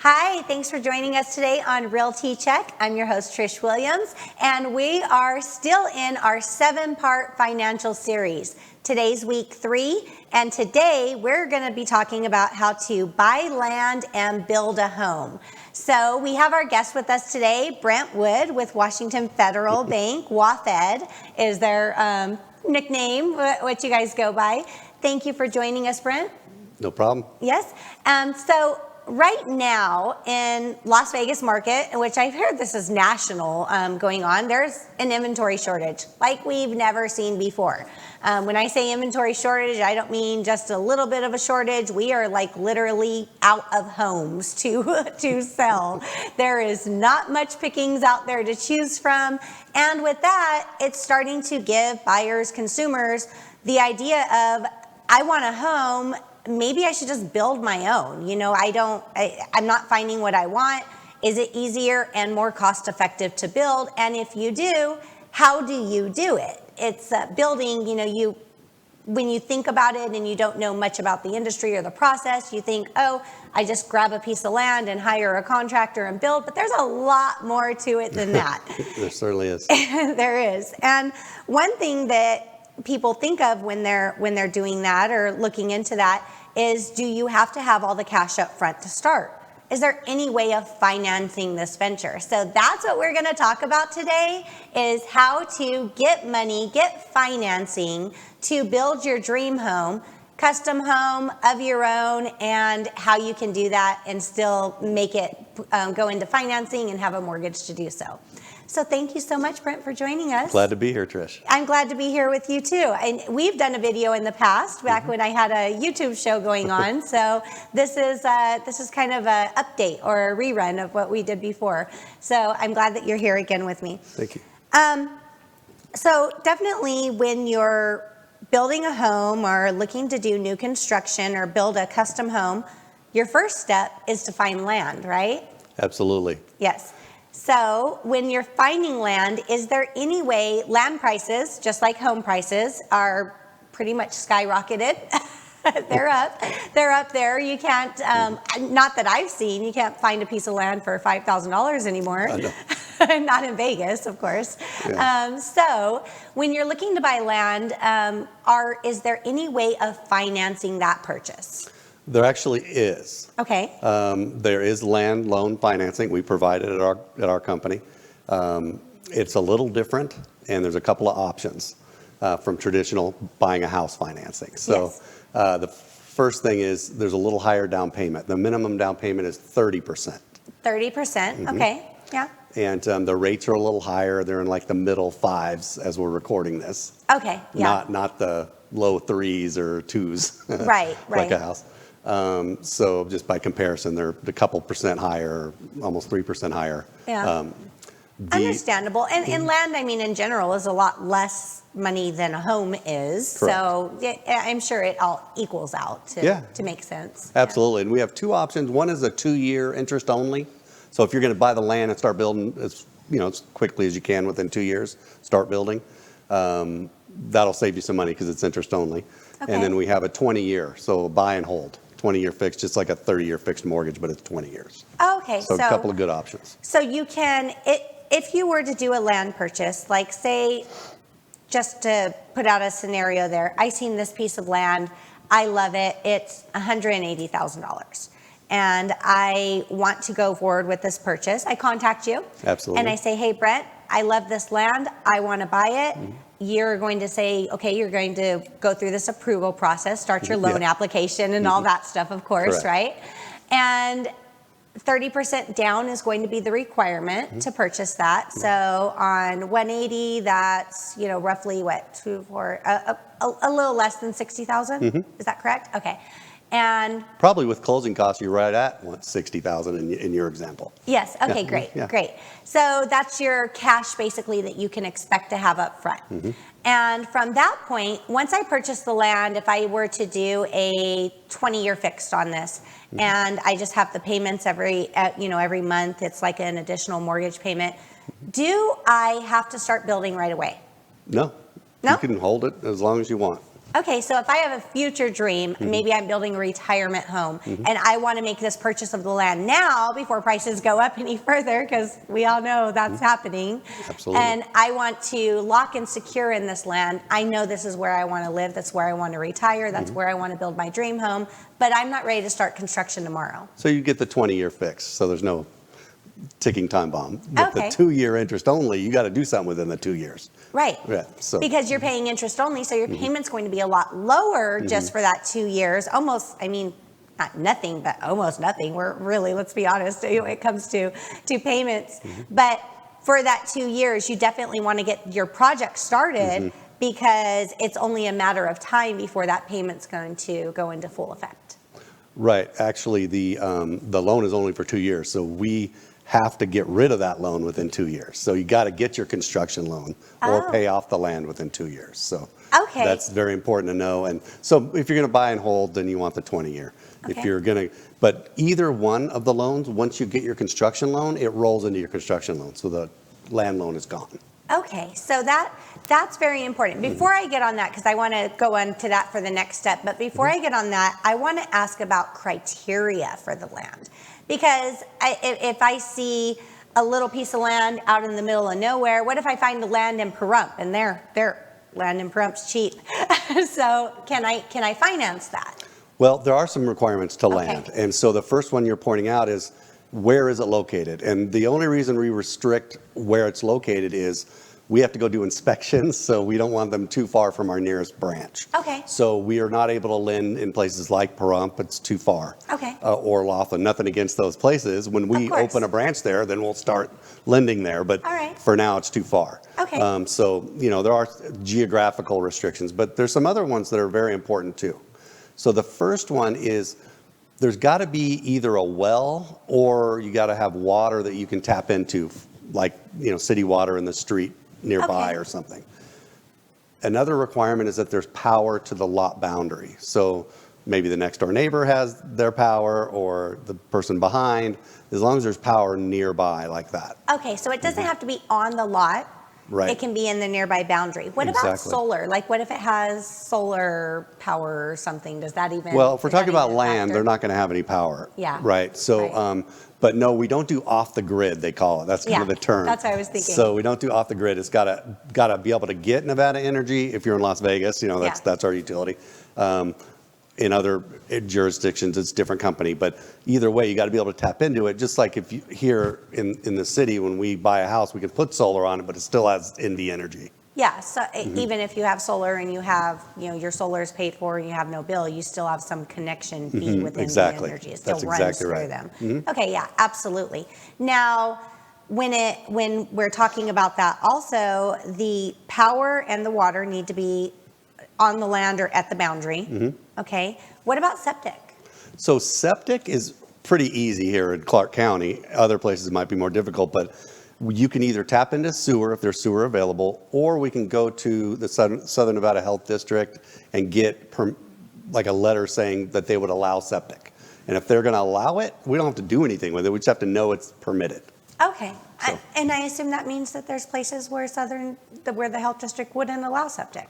Hi, thanks for joining us today on Realty Check. I'm your host, Trish Williams, and we are still in our 7-part financial series. Today's week 3, and today we're going to be talking about how to buy land and build a home. So we have our guest with us today, Brent Wood with Washington Federal Bank. WAFD is their nickname, what you guys go by. Thank you for joining us, Brent. No problem. Yes. So right now in Las Vegas market, which I've heard this is national going on, there's an inventory shortage like we've never seen before. When I say inventory shortage, I don't mean just a little bit of a shortage. We are like literally out of homes to sell. There is not much pickings out there to choose from. And with that, it's starting to give buyers, consumers, the idea of, I want a home, maybe I should just build my own. You know, I'm not finding what I want. Is it easier and more cost effective to build? And if you do, how do you do it? It's building, you know, when you think about it and you don't know much about the industry or the process, you think, oh, I just grab a piece of land and hire a contractor and build, but there's a lot more to it than that. There certainly is. There is. And one thing that people think of when they're doing that or looking into that is, do you have to have all the cash up front to start? Is there any way of financing this venture? So that's what we're going to talk about today, is how to get money, get financing to build your dream home, custom home of your own, and how you can do that and still make it go into financing and have a mortgage to do so. So thank you so much, Brent, for joining us. Glad to be here, Trish. I'm glad to be here with you too. And we've done a video in the past, back when I had a YouTube show going on. So this is kind of an update or a rerun of what we did before. So I'm glad that you're here again with me. Thank you. So definitely when you're building a home or looking to do new construction or build a custom home, your first step is to find land, right? Absolutely. Yes. So when you're finding land, is there any way, land prices, just like home prices, are pretty much skyrocketed? They're up there. You can't, not that I've seen, you can't find a piece of land for $5,000 anymore. Not in Vegas, of course. Yeah. So when you're looking to buy land, is there any way of financing that purchase? There actually is. Okay. There is land loan financing. We provide it at our company. It's a little different, and there's a couple of options from traditional buying a house financing. So yes. The first thing is there's a little higher down payment. The minimum down payment is 30%. 30%, mm-hmm. Okay, yeah. And the rates are a little higher. They're in like the middle 5s as we're recording this. Okay, yeah. Not the low 3s or 2s. Right. Like a house. So just by comparison, they're a couple percent higher, almost 3% higher. Yeah. Understandable. And land, I mean, in general, is a lot less money than a home is. Correct. So I'm sure it all equals out to make sense. Absolutely. Yeah. And we have 2 options. One is a 2-year interest only. So if you're going to buy the land and start building as quickly as you can within 2 years, start building, that'll save you some money because it's interest only. Okay. And then we have a 20-year, so buy and hold. 20-year fixed, just like a 30-year fixed mortgage, but it's 20 years. Okay. So a couple of good options. So you can, if you were to do a land purchase, like say, just to put out a scenario there, I seen this piece of land, I love it, it's $180,000. And I want to go forward with this purchase. I contact you. Absolutely. And I say, hey, Brent, I love this land, I want to buy it. Mm-hmm. You're going to say, okay, you're going to go through this approval process, start your loan application and all that stuff, of course, correct. Right? And 30% down is going to be the requirement to purchase that. So on 180, that's, roughly what, a little less than 60,000? Mm-hmm. Is that correct? Okay. And probably with closing costs, you're right at 60,000 in your example. Yes. Okay. Yeah. Great. So that's your cash basically that you can expect to have up front. Mm-hmm. And from that point, once I purchase the land, if I were to do a 20-year fixed on this, mm-hmm. and I just have the payments every month, it's like an additional mortgage payment. Do I have to start building right away? No. You can hold it as long as you want. Okay, so if I have a future dream, maybe I'm building a retirement home, and I want to make this purchase of the land now before prices go up any further, because we all know that's happening. Absolutely. And I want to lock and secure in this land. I know this is where I want to live. That's where I want to retire. That's where I want to build my dream home. But I'm not ready to start construction tomorrow. So you get the 20-year fix, so there's no ticking time bomb. With Okay. the 2-year interest only, you got to do something within the 2 years. Right. Yeah, so. Because you're paying interest only, so your payment's going to be a lot lower just for that 2 years. Almost, I mean, not nothing, but almost nothing. We're really, let's be honest, when it comes to payments. But for that 2 years, you definitely want to get your project started because it's only a matter of time before that payment's going to go into full effect. Right. Actually, the loan is only for 2 years, so we have to get rid of that loan within 2 years. So you got to get your construction loan or pay off the land within 2 years. So Okay. that's very important to know. And so if you're going to buy and hold, then you want the 20-year. Okay. If you're going to, but either one of the loans, once you get your construction loan, it rolls into your construction loan. So the land loan is gone. Okay, so that's very important. Before I get on that, because I want to go on to that for the next step, but before I get on that, I want to ask about criteria for the land. Because if I see a little piece of land out in the middle of nowhere, what if I find the land in Pahrump and their land in Pahrump's cheap? So can I finance that? Well, there are some requirements to Okay. land. And so the first one you're pointing out is, where is it located? And the only reason we restrict where it's located is we have to go do inspections, so we don't want them too far from our nearest branch. Okay. So we are not able to lend in places like Pahrump, it's too far. Okay. Or Laughlin, nothing against those places. When we course. open a branch there, then we'll start lending there, but All right. for now it's too far. Okay. So, there are geographical restrictions, but there's some other ones that are very important too. So the first one is, there's got to be either a well or you got to have water that you can tap into, like, city water in the street nearby Okay. or something. Another requirement is that there's power to the lot boundary. So maybe the next door neighbor has their power or the person behind, as long as there's power nearby like that. Okay, so it doesn't have to be on the lot. Right. It can be in the nearby boundary. What about Exactly. solar? Like, what if it has solar power or something? Does that even? Well, if we're is that talking about even a land, factor? they're not going to have any power. Yeah. Right. So, Right. but no, we don't do off the grid, they call it. That's kind of Yeah, the term. that's what I was thinking. So we don't do off the grid. It's gotta be able to get Nevada energy. If you're in Las Vegas, that's our utility. In other jurisdictions, it's a different company. But either way, you got to be able to tap into it. Just like if you here in the city, when we buy a house, we can put solar on it, but it still has NV energy. Yeah, so Mm-hmm. even if you have solar and you have, your solar is paid for and you have no bill, you still have some connection fee within exactly. the energy. It still That's runs exactly through right. them. Okay, yeah, absolutely. Now, when we're talking about that, also the power and the water need to be on the land or at the boundary. Okay, what about septic? So septic is pretty easy here in Clark County. Other places might be more difficult, but you can either tap into sewer if there's sewer available, or we can go to the Southern Nevada Health District and get like a letter saying that they would allow septic. And if they're going to allow it, we don't have to do anything with it. We just have to know it's permitted. Okay, So- and I assume that means that there's places where where the health district wouldn't allow septic.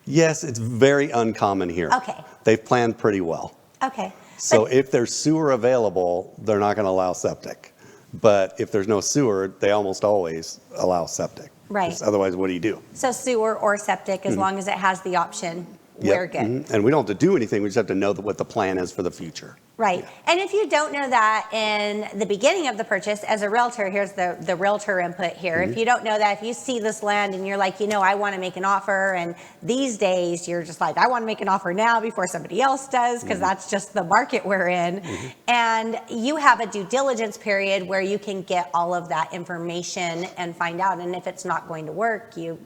Yes, it's very uncommon here. Okay. They've planned pretty well. Okay. So But- if there's sewer available, they're not going to allow septic. But if there's no sewer, they almost always allow septic. Right. 'Cause otherwise, what do you do? So sewer or septic, as long as it has the option, we're Yep, good. And we don't have to do anything. We just have to know what the plan is for the future. Right. And if you don't know that in the beginning of the purchase, as a realtor, here's the realtor input here. If you don't know that, if you see this land and you're like, I want to make an offer, and these days you're just like, I want to make an offer now before somebody else does, because that's just the market we're in. And you have a due diligence period where you can get all of that information and find out. And if it's not going to work, you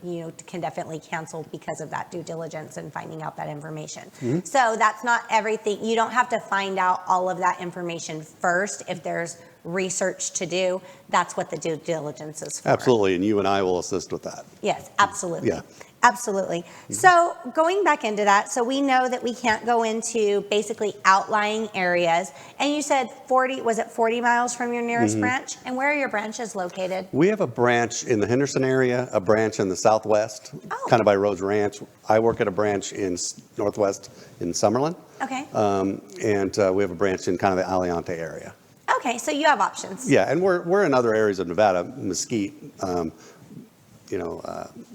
can definitely cancel because of that due diligence and finding out that information. So that's not everything. You don't have to find out all of that information first if there's research to do, that's what the due diligence is for. Absolutely, and you and I will assist with that. Yes, absolutely. Yeah. Absolutely. So going back into that, so we know that we can't go into basically outlying areas. And you said 40, was it 40 miles from your nearest branch? And where are your branches located? We have a branch in the Henderson area, a branch in the southwest, Oh. kind of by Rose Ranch. I work at a branch in northwest in Summerlin. Okay. And we have a branch in kind of the Aliante area. Okay, so you have options. Yeah, and we're in other areas of Nevada, Mesquite,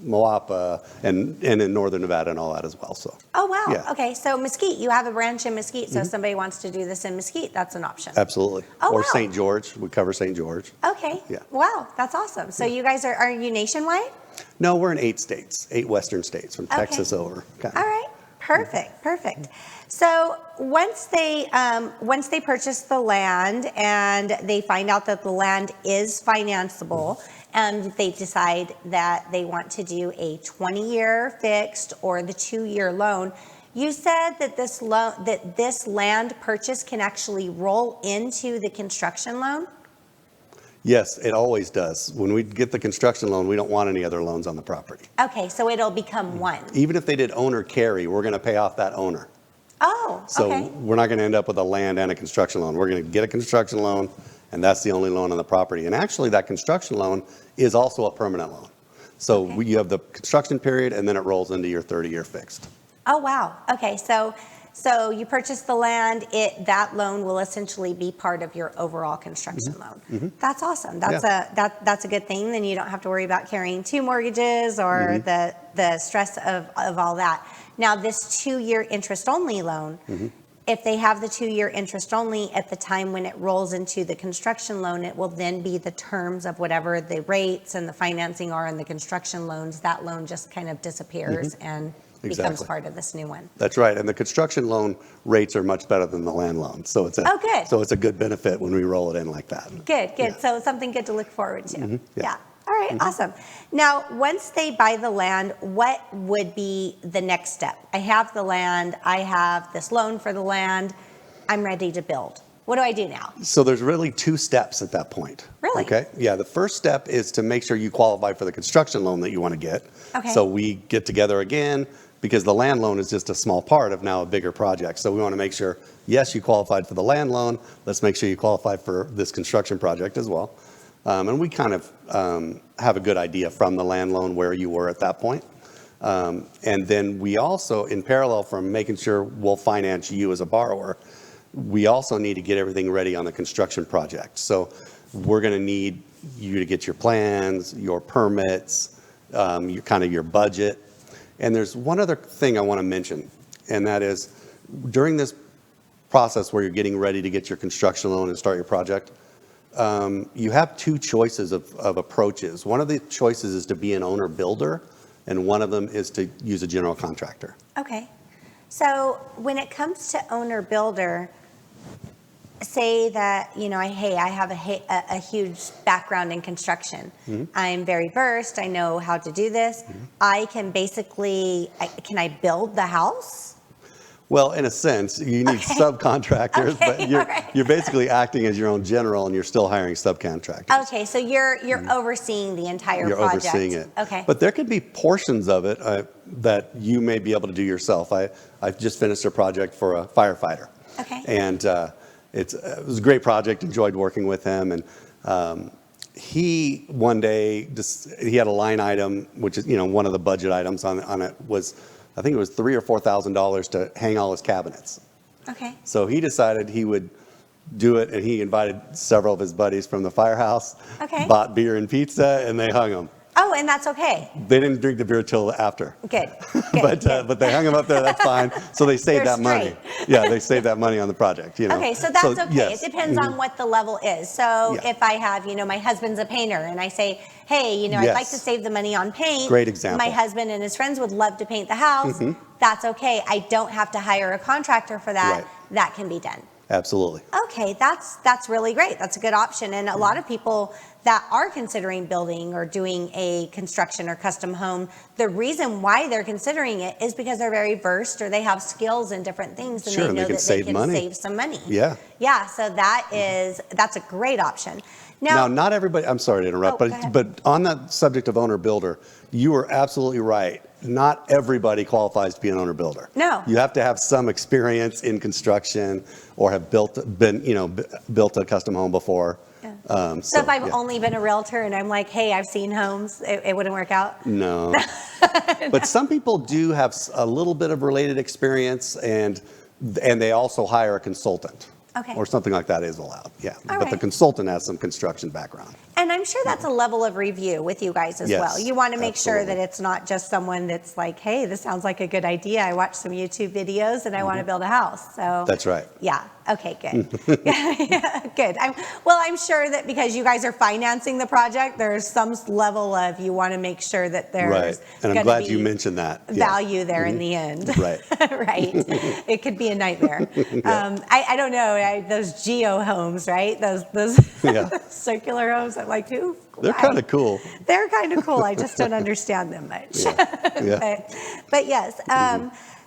Moapa, and in northern Nevada and all that as well. So. Oh, wow. Yeah. Okay, so Mesquite, you have a branch in Mesquite. So if somebody wants to do this in Mesquite, that's an option. Absolutely. Oh, or wow. St. George. We cover St. George. Okay. Yeah. Wow, that's awesome. So you guys are you nationwide? No, we're in 8 states, 8 western states, from Texas over. Kind of. All right. Perfect. Perfect. So once they purchase the land and they find out that the land is financeable, and they decide that they want to do a 20-year fixed or the 2-year loan, you said that this land purchase can actually roll into the construction loan? Yes, it always does. When we get the construction loan, we don't want any other loans on the property. Okay, so it'll become one. Even if they did owner carry, we're going to pay off that owner. Oh, So okay. we're not going to end up with a land and a construction loan. We're going to get a construction loan, and that's the only loan on the property. And actually, that construction loan is also a permanent loan. So Okay. you have the construction period, and then it rolls into your 30-year fixed. Oh, wow. Okay, so you purchase the land, that loan will essentially be part of your overall construction loan. That's awesome. That's a good thing. Then you don't have to worry about carrying 2 mortgages or the stress of all that. Now, this 2-year interest-only loan, if they have the 2-year interest only, at the time when it rolls into the construction loan, it will then be the terms of whatever the rates and the financing are in the construction loans. That loan just kind of disappears and becomes Exactly. part of this new one. That's right. And the construction loan rates are much better than the land loan. So it's Oh, good. So it's a good benefit when we roll it in like that. Good. Yeah. So something good to look forward to. Yeah. All right, awesome. Now, once they buy the land, what would be the next step? I have the land, I have this loan for the land, I'm ready to build. What do I do now? So there's really 2 steps at that point. Really? Okay. Yeah. The first step is to make sure you qualify for the construction loan that you want to get. Okay. So we get together again because the land loan is just a small part of now a bigger project. So we want to make sure, yes, you qualified for the land loan. Let's make sure you qualify for this construction project as well. And we kind of have a good idea from the land loan where you were at that point. And then we also, in parallel from making sure we'll finance you as a borrower, we also need to get everything ready on the construction project. So we're going to need you to get your plans, your permits, your budget. And there's one other thing I want to mention, and that is during this process where you're getting ready to get your construction loan and start your project, you have 2 choices of approaches. One of the choices is to be an owner builder, and one of them is to use a general contractor. Okay. So when it comes to owner builder, say that, I have a huge background in construction. I'm very versed. I know how to do this. I can can I build the house? Well, in a sense, you need subcontractors, but you're basically acting as your own general, and you're still hiring subcontractors. Okay, so you're overseeing the entire You're project. overseeing it. Okay. But there could be portions of it that you may be able to do yourself. I've just finished a project for a firefighter. Okay. And it was a great project, enjoyed working with him. And he, one day, he had a line item, which is, one of the budget items on it was, I think it was $3,000 or $4,000 to hang all his cabinets. Okay. So he decided he would do it, and he invited several of his buddies from the firehouse, Okay. bought beer and pizza, and they hung them. Oh, and that's okay. They didn't drink the beer till after. Good. But they hung them up there, that's fine. So they saved They're that money. Yeah, they saved that money on the project, Okay, so that's okay. yes. It depends on what the level is. So Yeah. if I have, my husband's a painter and I say, hey, I'd like Yes. to save the money on paint. Great example. My husband and his friends would love to paint the house. That's okay. I don't have to hire a contractor for that. Right. That can be done. Absolutely. Okay, that's really great. That's a good option. And a lot of people that are considering building or doing a construction or custom home, the reason why they're considering it is because they're very versed or they have skills in different things, and Sure, they and know they can that they save can money. save some money. Yeah. Yeah, so that's a great option. Now, not everybody, I'm sorry to interrupt, Oh, go ahead. but on that subject of owner-builder, you are absolutely right. Not everybody qualifies to be an owner-builder. No. You have to have some experience in construction or have built a custom home before. Yeah. So if I've only been a realtor and I'm like, hey, I've seen homes, it wouldn't work out? No. But some people do have a little bit of related experience, and they also hire a consultant. Okay. Or something like that is allowed, yeah. All But the right. consultant has some construction background. And I'm sure that's a level of review with you guys as Yes, well. You want to make sure absolutely. that it's not just someone that's like, hey, this sounds like a good idea. I watched some YouTube videos and I want to build a house. So That's right. Yeah. Okay, good. Yeah, good. I'm sure that because you guys are financing the project, there's some level of you want to make sure that there's Right. And I'm gonna glad be you mentioned that. Yeah. value there in the end. Right. Right. It could be a nightmare. I don't know. Those geo homes, right? Those Yeah. circular homes. I'm like, who? They're kind of cool. They're kind of cool. I just don't understand them much. Yeah. But yes.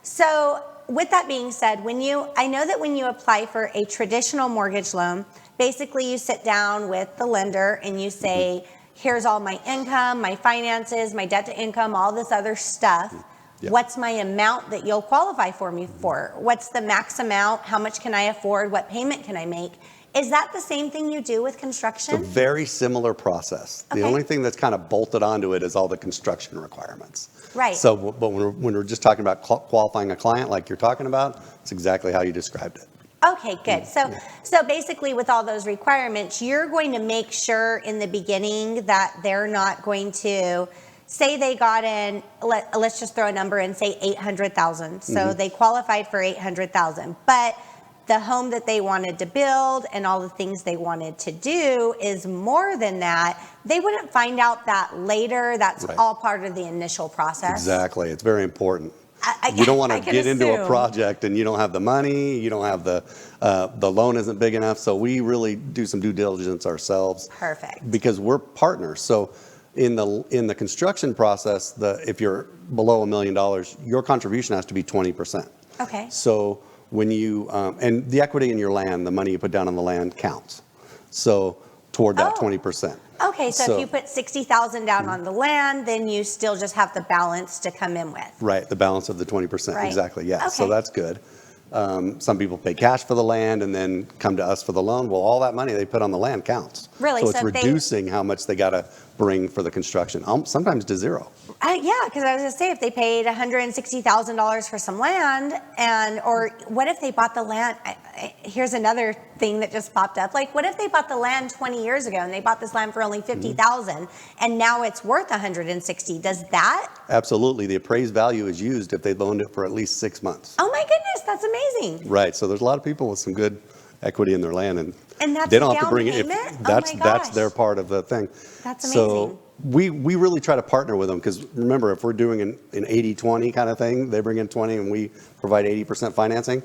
So with that being said, I know that when you apply for a traditional mortgage loan, basically you sit down with the lender and you say, here's all my income, my finances, my debt to income, all this other stuff. Yeah. What's my amount that you'll qualify for me for? What's the max amount? How much can I afford? What payment can I make? Is that the same thing you do with construction? It's a very similar process. The Okay. only thing that's kind of bolted onto it is all the construction requirements. Right. So, but when we're just talking about qualifying a client like you're talking about, it's exactly how you described it. Okay, good. So basically with all those requirements, you're going to make sure in the beginning that they're not going to say they got in, let's just throw a number and say 800,000. So they qualified for 800,000, but the home that they wanted to build and all the things they wanted to do is more than that. They wouldn't find out that later. That's Right. all part of the initial process. Exactly. It's very important. I You don't want I to can get into a assume. project and you don't have the money, you don't have the loan isn't big enough. So we really do some due diligence ourselves. Perfect. Because we're partners. So in the construction process, if you're below $1 million, your contribution has to be 20%. Okay. So when you, and the equity in your land, the money you put down on the land counts. So toward that Oh. 20%. Okay, so if you put 60,000 down on the land, then you still just have the balance to come in with. Right, the balance of the 20%, Right. exactly, yeah. So Okay. that's good. Some people pay cash for the land and then come to us for the loan. Well, all that money they put on the land counts. Really? So it's So if they- reducing how much they got to bring for the construction, sometimes to zero. Yeah, because I was going to say, if they paid $160,000 for some land, or what if they bought the land? Here's another thing that just popped up. Like, what if they bought the land 20 years ago and they bought this land for only $50,000 and now it's worth $160,000? Does that? Absolutely, the appraised value is used if they loaned it for at least 6 months. Oh my goodness, that's amazing. Right, so there's a lot of people with some good equity in their land, and that's they don't the have to down bring it. payment? Oh That's my that's gosh. their part of the thing. That's So amazing. we really try to partner with them, because remember, if we're doing an 80-20 kind of thing, they bring in 20 and we provide 80% financing.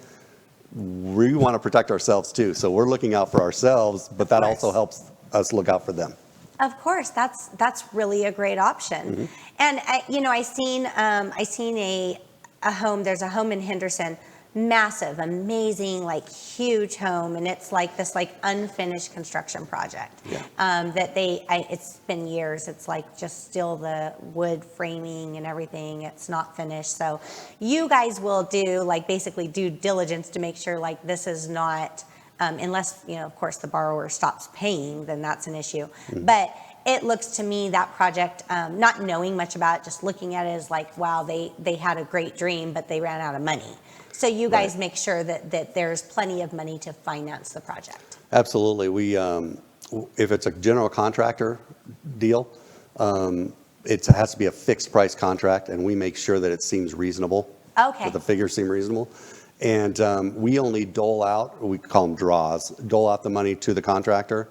We want to protect ourselves too, so we're looking out for ourselves, but that also helps us look out for them. Of course, that's really a great option. And I seen a home. There's a home in Henderson, massive, amazing, like huge home, and it's like this unfinished construction project. Yeah. It's been years. It's like just still the wood framing and everything. It's not finished. So you guys will do basically due diligence to make sure this is not. Unless, of course, the borrower stops paying, then that's an issue. But it looks to me that project, not knowing much about it, just looking at it as wow, they had a great dream, but they ran out of money. So you guys make sure that there's plenty of money to finance the project. Absolutely. We, if it's a general contractor deal, it has to be a fixed price contract, and we make sure that it seems reasonable. Okay. That the figures seem reasonable. And we only dole out, we call them draws, dole out the money to the contractor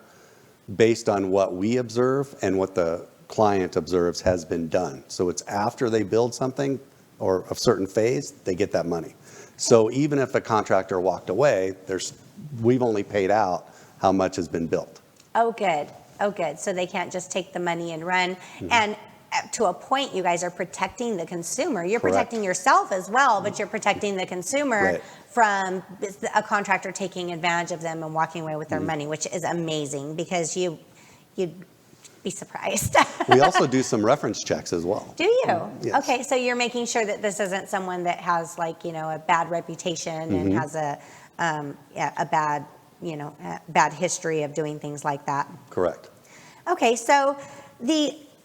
based on what we observe and what the client observes has been done. So it's after they build something or a certain phase, they get that money. So even if a contractor walked away, there's we've only paid out how much has been built. Oh, good. Oh, good. So they can't just take the money and run. And to a point, you guys are protecting the consumer. You're Correct. protecting yourself as well, but you're protecting the consumer Right. from a contractor taking advantage of them and walking away with their money, which is amazing because you'd be surprised. We also do some reference checks as well. Do you? Yes. Okay, so you're making sure that this isn't someone that has like, a bad reputation and has a bad, a bad history of doing things like that. Correct. Okay, so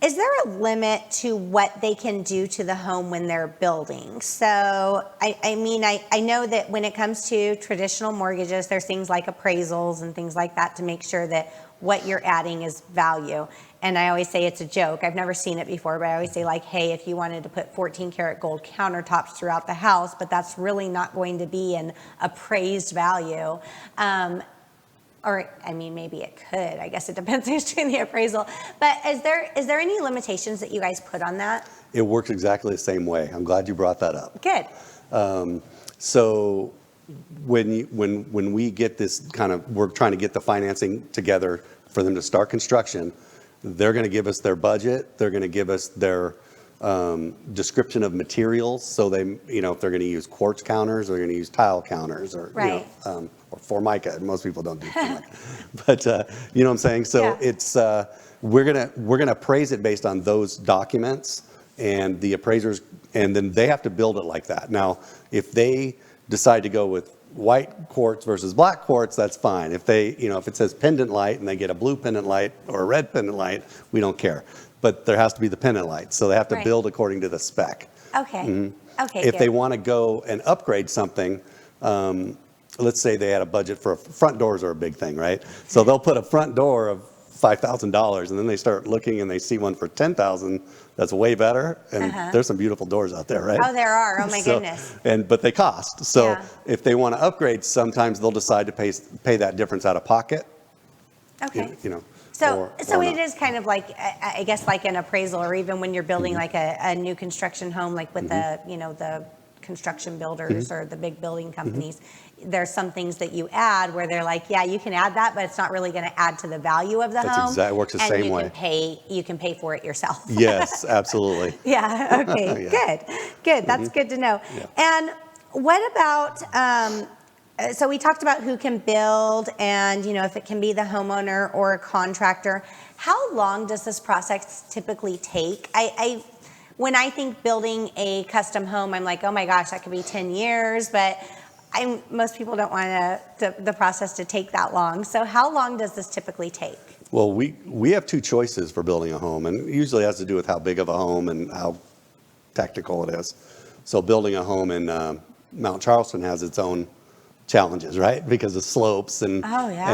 is there a limit to what they can do to the home when they're building? So, I know that when it comes to traditional mortgages, there's things like appraisals and things like that to make sure that what you're adding is value. And I always say it's a joke. I've never seen it before, but I always say like, hey, if you wanted to put 14 karat gold countertops throughout the house, but that's really not going to be an appraised value. Or, maybe it could. I guess it depends who's doing the appraisal. But is there any limitations that you guys put on that? It works exactly the same way. I'm glad you brought that up. Good. So when we get this we're trying to get the financing together for them to start construction, they're going to give us their budget. They're going to give us their description of materials. So they, if they're going to use quartz counters, they're going to use tile counters, or Right. or Formica. Most people don't do Formica, but you know what I'm saying. So Yeah. it's we're gonna appraise it based on those documents, and the appraisers, and then they have to build it like that. Now, if they decide to go with white quartz versus black quartz, that's fine. If they, if it says pendant light and they get a blue pendant light or a red pendant light, we don't care. But there has to be the pendant light, so they have to Right. build according to the spec. Okay. Okay. If good. they want to go and upgrade something, let's say they had a budget for front doors are a big thing, right? So they'll put a front door of $5,000, and then they start looking and they see one for $10,000 that's way better. And there's some beautiful doors out there, right? Oh, there are. Oh my So- goodness. But they cost. So Yeah. if they want to upgrade, sometimes they'll decide to pay that difference out of pocket. Okay. So So it is kind of like, I guess, like an appraisal, or even when you're building like a new construction home, like with the construction builders or the big building companies, there's some things that you add where they're like, yeah, you can add that, but it's not really going to add to the value of the home. It works the and same you way. You can pay for it yourself. Yes, absolutely. Yeah. Okay. Yeah. Good. That's good to know. Yeah. And what about? So we talked about who can build, and if it can be the homeowner or a contractor. How long does this process typically take? When I think building a custom home, I'm like, oh my gosh, that could be 10 years, but most people don't want the process to take that long. So how long does this typically take? Well, we have two choices for building a home, and it usually has to do with how big of a home and how technical it is. So building a home in Mount Charleston has its own challenges, right? Because of slopes and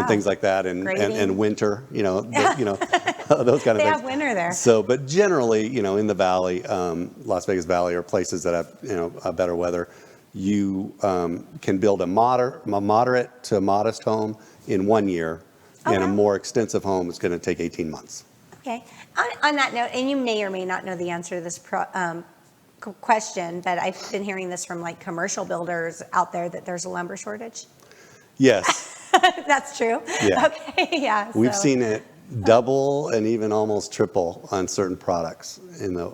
things like that, and winter, those kind of things. They have winter there. So, but generally, in the valley, Las Vegas Valley, or places that have a better weather, you can build a moderate to modest home in 1 year, and a more extensive home is going to take 18 months. Okay. On that note, and you may or may not know the answer to this question, but I've been hearing this from like commercial builders out there that there's a lumber shortage. Yes. That's true. Yeah. Okay. Yeah. We've seen it double and even almost triple on certain products in the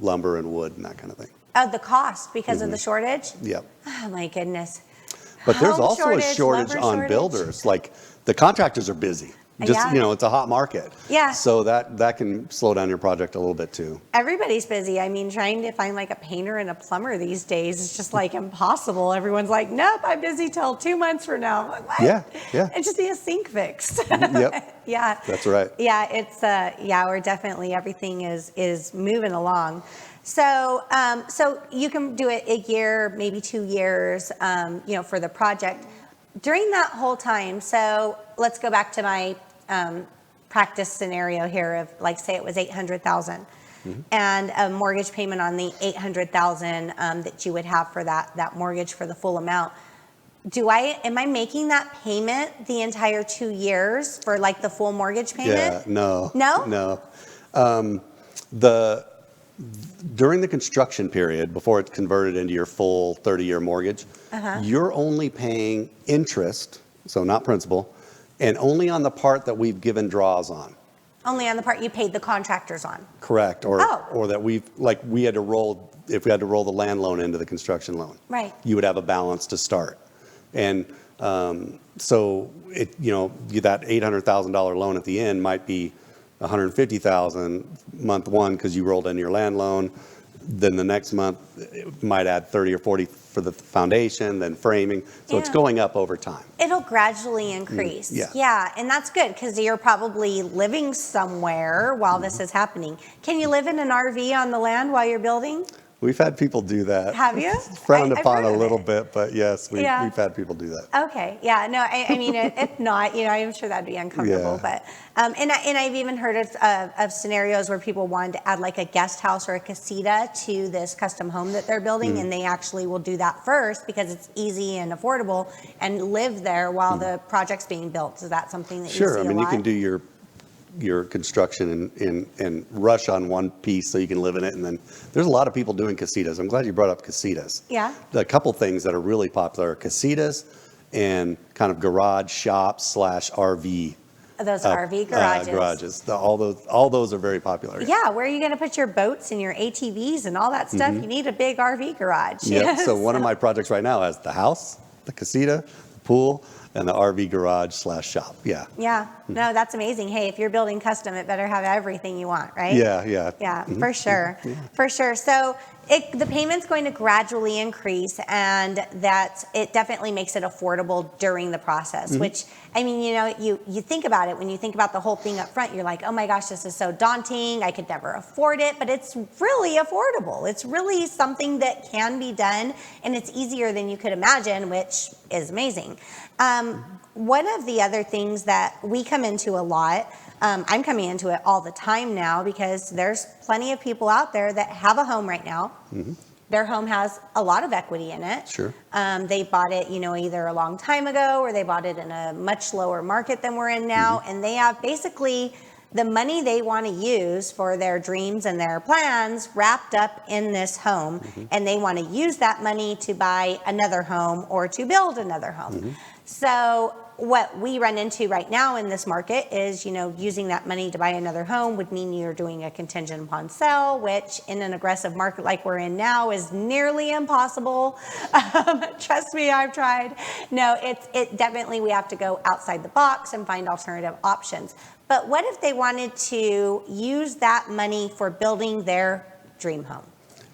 lumber and wood and that kind of thing. Oh, the cost because of the shortage? Yep. Oh my goodness. But there's Home also a shortage lumber on shortage. builders. Like the contractors are busy. Just, Yeah. it's a hot market. Yeah. So that can slow down your project a little bit too. Everybody's busy. Trying to find like a painter and a plumber these days is just like impossible. Everyone's like, nope, I'm busy till 2 months from now. I'm like, what? Yeah. It just needs a sink fix. Yep. Yeah. That's right. Yeah, it's we're definitely, everything is moving along. So so you can do it a year, maybe 2 years, for the project. During that whole time, so let's go back to my practice scenario here of, like, say it was $800,000 and a mortgage payment on the $800,000 that you would have for that mortgage for the full amount. Am I making that payment the entire 2 years for like the full mortgage payment? Yeah, no. No? No. During the construction period, before it's converted into your full 30-year mortgage, you're only paying interest so not principal, and only on the part that we've given draws on. Only on the part you paid the contractors on. Correct, or Oh. that we had to roll, if we had to roll the land loan into the construction loan. Right. You would have a balance to start. And so that $800,000 loan at the end might be $150,000 month one because you rolled in your land loan. Then the next month it might add 30 or 40 for the foundation, then framing. So it's Yeah. going up over time. It'll gradually increase. yeah. Yeah, and that's good because you're probably living somewhere while this is happening. Can you live in an RV on the land while you're building? We've had people do that. Have you? Frowned I've upon heard a of little it. bit, but yes, we've had people do that. Okay, yeah, no, I mean, if not, I'm sure that'd be uncomfortable, Yeah. but, and I've even heard of scenarios where people wanted to add like a guest house or a casita to this custom home that they're building, and they actually will do that first because it's easy and affordable and live there while the project's being built. Is that something that you see a lot? Sure, I mean, you can do your construction and rush on one piece so you can live in it, and then there's a lot of people doing casitas. I'm glad you brought up casitas. Yeah. A couple things that are really popular are casitas and kind of garage shops / RV Those RV garages. All those are very popular. Yeah, where are you going to put your boats and your ATVs and all that stuff? You need a big RV garage. Yep. Yes. So one of my projects right now has the house, the casita, the pool, and the RV garage / shop. Yeah. Yeah, no, that's amazing. Hey, if you're building custom, it better have everything you want, right? Yeah. Yeah, for sure, for sure. So the payment's going to gradually increase, and that it definitely makes it affordable during the process. Which, I mean, you think about it when you think about the whole thing up front. You're like, oh my gosh, this is so daunting. I could never afford it, but it's really affordable. It's really something that can be done, and it's easier than you could imagine, which is amazing. One of the other things that we come into a lot, I'm coming into it all the time now because there's plenty of people out there that have a home right now. Their home has a lot of equity in it. Sure. They bought it, either a long time ago or they bought it in a much lower market than we're in now. And they have basically the money they want to use for their dreams and their plans wrapped up in this home. And they want to use that money to buy another home or to build another home. So what we run into right now in this market is, using that money to buy another home would mean you're doing a contingent upon sale, which in an aggressive market like we're in now is nearly impossible. Trust me, I've tried. No, it definitely, we have to go outside the box and find alternative options. But what if they wanted to use that money for building their dream home?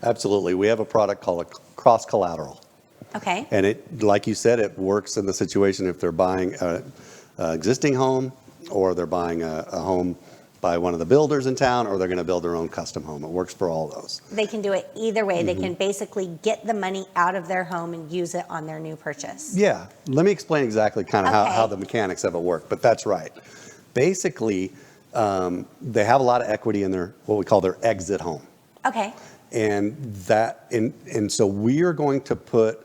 Absolutely. We have a product called a cross collateral. Okay. And it, like you said, it works in the situation if they're buying an existing home or they're buying a home by one of the builders in town or they're going to build their own custom home. It works for all those. They can do it either way. They can basically get the money out of their home and use it on their new purchase. Yeah. Let me explain exactly kind of Okay. how the mechanics of it work, but that's right. Basically, they have a lot of equity in their, what we call their exit home. Okay. And so we are going to put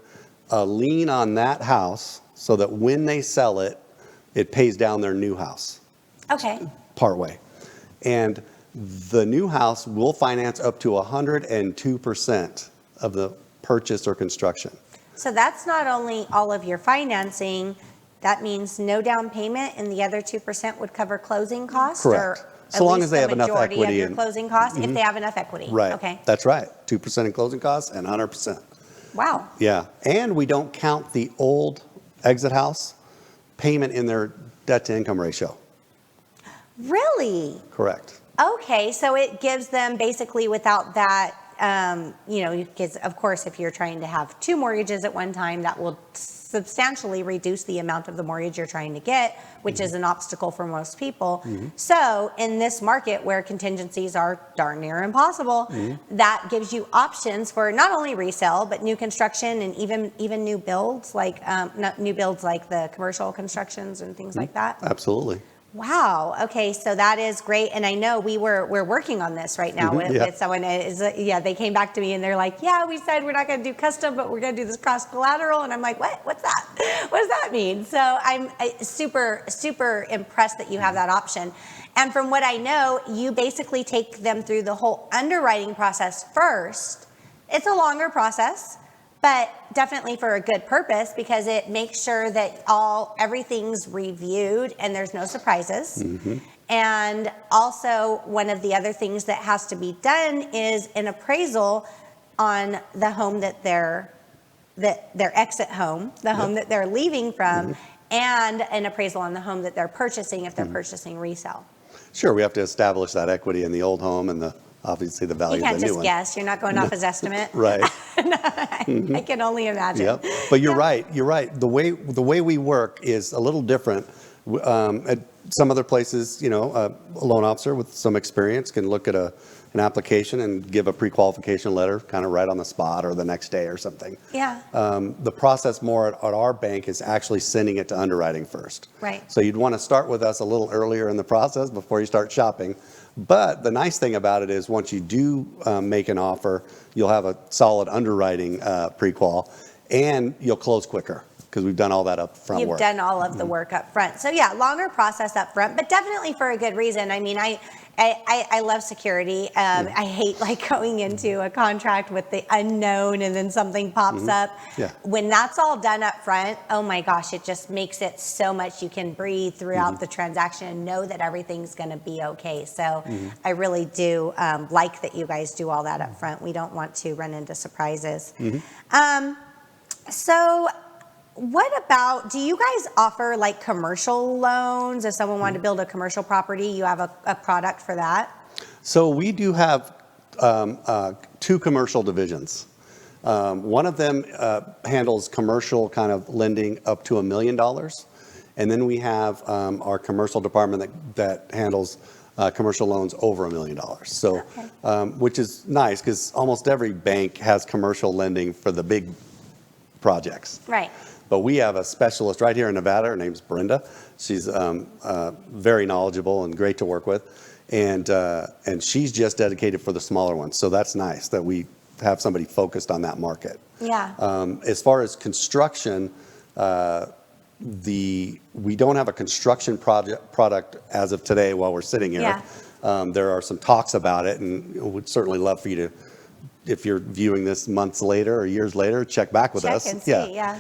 a lien on that house so that when they sell it, it pays down their new house Okay. partway. And the new house will finance up to 102% of the purchase or construction. So that's not only all of your financing, that means no down payment and the other 2% would cover closing costs? Correct. Or So long at as they least have the enough majority equity of your and- closing costs, if they have enough equity? Right. Okay. That's right. 2% in closing costs and 100%. Wow. Yeah. And we don't count the old exit house payment in their debt to income ratio. Really? Correct. Okay, so it gives them basically without that, because of course, if you're trying to have two mortgages at one time, that will substantially reduce the amount of the mortgage you're trying to get, which is an obstacle for most people. So in this market where contingencies are darn near impossible, that gives you options for not only resale, but new construction and even new builds, like not new builds like the commercial constructions and things like that. Absolutely. Wow. Okay. So that is great. And I know we're working on this right now with someone. They came back to me and they're like, yeah, we said we're not going to do custom, but we're going to do this cross collateral. And I'm like, what? What's that? What does that mean? So I'm super, super impressed that you have that option. And from what I know, you basically take them through the whole underwriting process first. It's a longer process, but definitely for a good purpose, because it makes sure that everything's reviewed and there's no surprises. And also, one of the other things that has to be done is an appraisal on the home that their exit home, the home that they're leaving from, and an appraisal on the home that they're purchasing if they're purchasing resale. Sure, we have to establish that equity in the old home and obviously the value You of can't the new just one. guess. You're not going off his estimate. Right. I can only imagine. Yep. But you're right. You're right. The way we work is a little different. At some other places, a loan officer with some experience can look at an application and give a pre-qualification letter kind of right on the spot or the next day or something. Yeah. The process more at our bank is actually sending it to underwriting first. Right. So you'd want to start with us a little earlier in the process before you start shopping. But the nice thing about it is once you do make an offer, you'll have a solid underwriting pre-qual and you'll close quicker because we've done all that up front work. You've done all of the work up front. So yeah, longer process up front, but definitely for a good reason. I mean, I love security. I hate going into a contract with the unknown and then something pops up. Yeah. When that's all done up front, oh my gosh, it just makes it so much you can breathe throughout the transaction and know that everything's going to be okay. So I really do like that you guys do all that up front. We don't want to run into surprises. So what about, do you guys offer commercial loans? If someone wanted to build a commercial property, you have a product for that? So we do have two commercial divisions. One of them handles commercial kind of lending up to $1 million. And then we have our commercial department that handles commercial loans over $1 million. So, which is nice because almost every bank has commercial lending for the big projects. Right. But we have a specialist right here in Nevada. Her name's Brenda. She's very knowledgeable and great to work with. And she's just dedicated for the smaller ones. So that's nice that we have somebody focused on that market. Yeah. As far as construction, we don't have a construction product as of today while we're sitting here. Yeah. There are some talks about it, and we'd certainly love for you to, if you're viewing this months later or years later, check back with us. Check and see, yeah.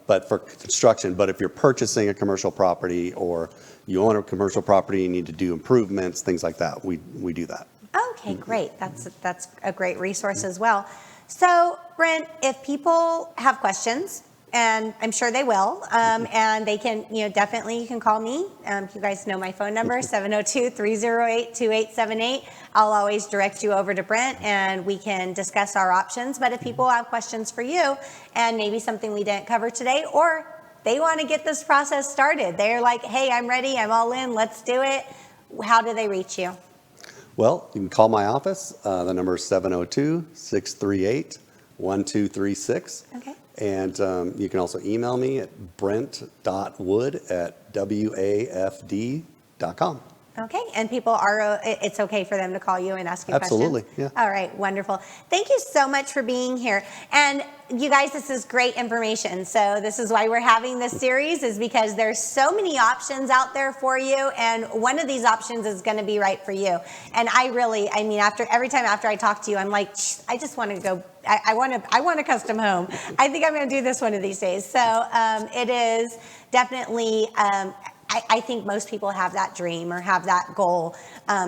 But for construction, but if you're purchasing a commercial property or you own a commercial property, you need to do improvements, things like that, we do that. Okay, great. That's a great resource as well. So, Brent, if people have questions, and I'm sure they will, and they can, definitely you can call me. You guys know my phone number, 702-308-2878. I'll always direct you over to Brent and we can discuss our options. But if people have questions for you and maybe something we didn't cover today, or they want to get this process started, they're like, hey, I'm ready, I'm all in, let's do it. How do they reach you? Well, you can call my office. The number is 702-638-1236. Okay. And you can also email me at brent.wood@wafd.com. Okay, and people are, it's okay for them to call you and ask you Absolutely, questions? yeah. All right, wonderful. Thank you so much for being here. And you guys, this is great information. So this is why we're having this series, is because there's so many options out there for you, and one of these options is going to be right for you. And every time after I talk to you, I'm like, I just want to go, I want a custom home. I think I'm going to do this one of these days. So it is definitely, I think most people have that dream or have that goal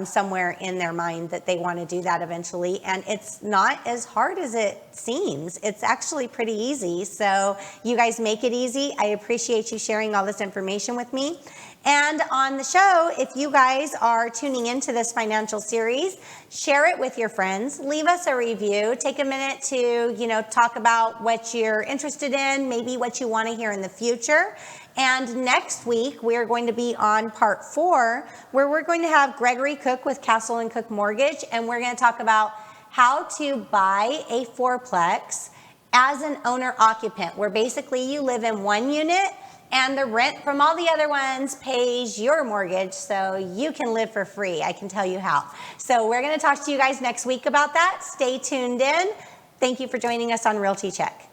somewhere in their mind that they want to do that eventually. And it's not as hard as it seems. It's actually pretty easy. So you guys make it easy. I appreciate you sharing all this information with me. And on the show, if you guys are tuning into this financial series, share it with your friends, leave us a review, take a minute to, talk about what you're interested in, maybe what you want to hear in the future. And next week, we're going to be on part 4, where we're going to have Gregory Cook with Castle and Cook Mortgage, and we're going to talk about how to buy a fourplex as an owner-occupant, where basically you live in one unit, and the rent from all the other ones pays your mortgage, so you can live for free. I can tell you how. So we're going to talk to you guys next week about that. Stay tuned in. Thank you for joining us on Realty Check.